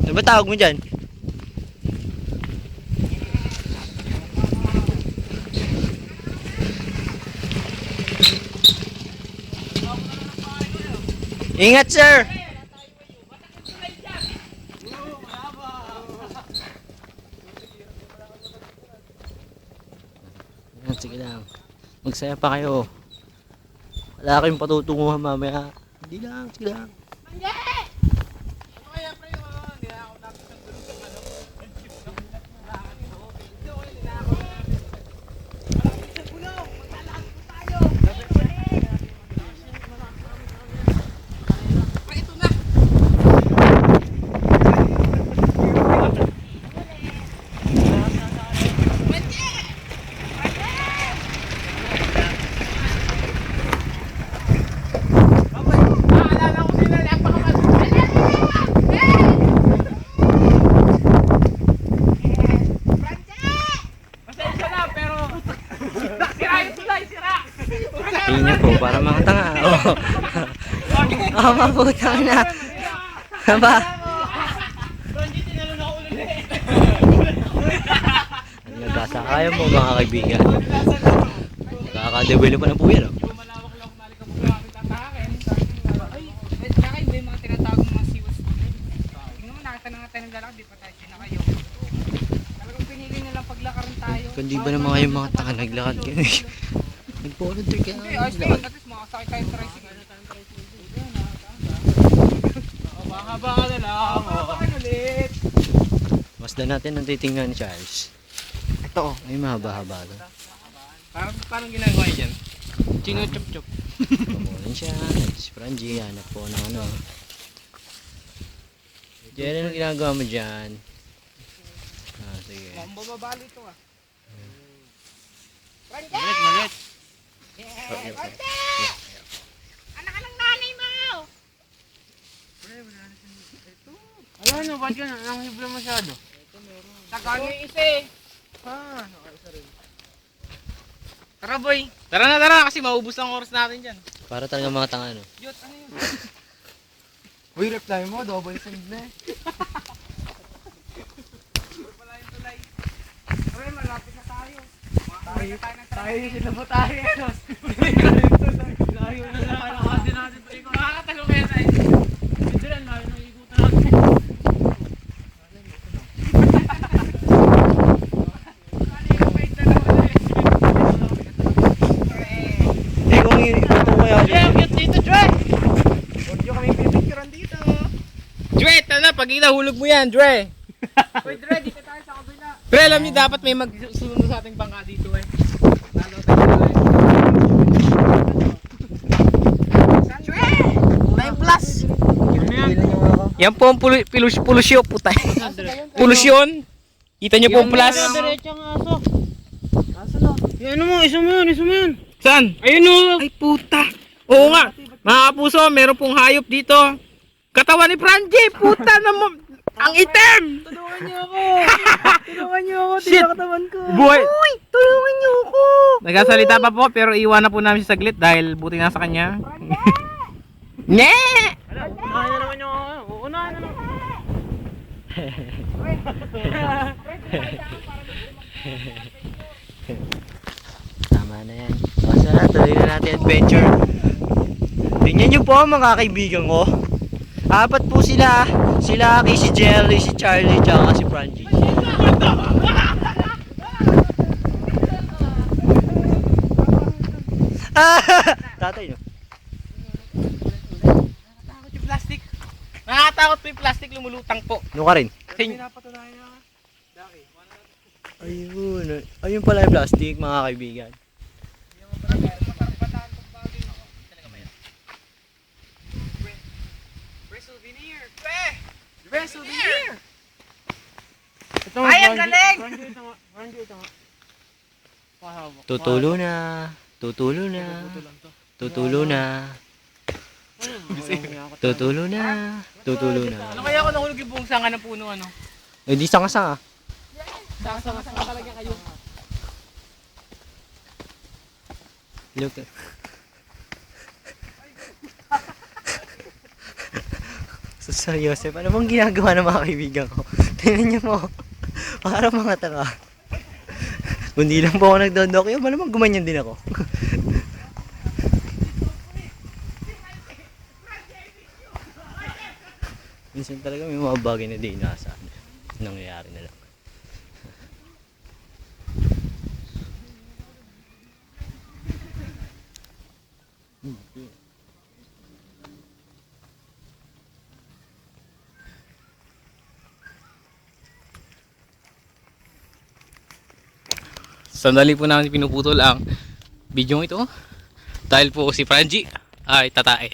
Ano ba tawag mo dyan? Ingat, sir! Sige lang. Magsaya pa kayo. Wala kayong patutunguhan mamaya. Hindi lang, sige lang. Tingnan po, para mga tanga. Oh. Oh, maputang na. Ba? Ano nagkasakaya mo mga kaibigan? Nakaka-develop pa na po yan. Oh. Kundi ba naman kayo mga tanga naglakad kayo? Nag-volunteer ka na. Ayos na yun, at least makasakay tayo sa tricycle. Mahaba ka na lang. Ulit. Masdan natin ang titingnan ni Charles. Ito. Ay mahaba-haba to. Parang ginagawa niya dyan. Chino-chup-chup. Pamulan siya. Si Frangie, hanap po ng ano. Diyan, anong ginagawa mo dyan? Ah, sige. Mambabali ito ah. Malit. Anak ka ng nanay mo! Alam no, ba't yun? Ang hibla masyado. Tagaan yung isa eh. Nakaisa rin. Tara boy. Tara kasi maubos ang oras natin dyan. Para talaga mga tanga, no? Yot, ano yun? Uy, reply mo, double send na eh. Wala yung tulay. Ay, malapit na tayo. Tayo yung sinabo tayo. Layo na lang. Kalakasin natin pa ikot. Makakatalo kaya tayo. Hindi lang, layo na ikot natin. Hindi, kung ito kaya Dito, Dre! Huwag nyo kami pipicturean dito. Dre, tara na. Pag inahulog mo yan, Dre. Uy, Dre, dito tayo sa kabila. Pre, alam niyo dapat may magsusundo sa ating bangka dito eh. Talo tayo na eh. Dre! 9 plus! Yan po ang polusyon, putay. Polusyon. Kita niyo po ang plus. Diretso ang aso. Aso na. Ano mo, isa mo yun. Saan? Ayun o. Ay puta. Oo nga. Mga kapuso, meron pong hayop dito. Katawan ni Frangie, puta naman. Ang itim. Tulungan niyo ako. Shit. Katawan ko. Boy. Uy, tulungan niyo ako. Nagsasalita pa po pero iwan na po namin siya saglit dahil buti na sa kanya. Ne! Unahin na naman yung ako. Unahin na naman. tama na yan. Basta na, tuloy na natin adventure. Tingnan nyo po mga kaibigan ko. Apat po sila. Sila Aki, si Jelly, si Charlie, tsaka si Frangie. Tatay no? Nakakatakot yung plastic. Nakakatakot po yung plastic, lumulutang po. Ano ka rin? Pinapatunayan na. Ayun. Ayun pala yung plastic mga kaibigan. Souvenir! Ay, ang galing! Randy, ito nga. Tutulo na. Tutulo na. Tutulo na. Tutulo na. Tutulo na. Ano kaya ako nahulog yung buong sanga ng puno ano? Eh di sanga-sanga. Sanga talaga kayo. Look. So, seryoso, ano bang ginagawa ng mga kaibigan ko? Tingnan niyo mo. Parang mga tanga. Kundi lang po ako nagdodokyo, malamang gumanyan din ako. Minsan talaga may mga bagay na di inaasahan. Nangyayari na lang. Sandali po namin pinuputol ang video ito dahil po si Franji ay tatae.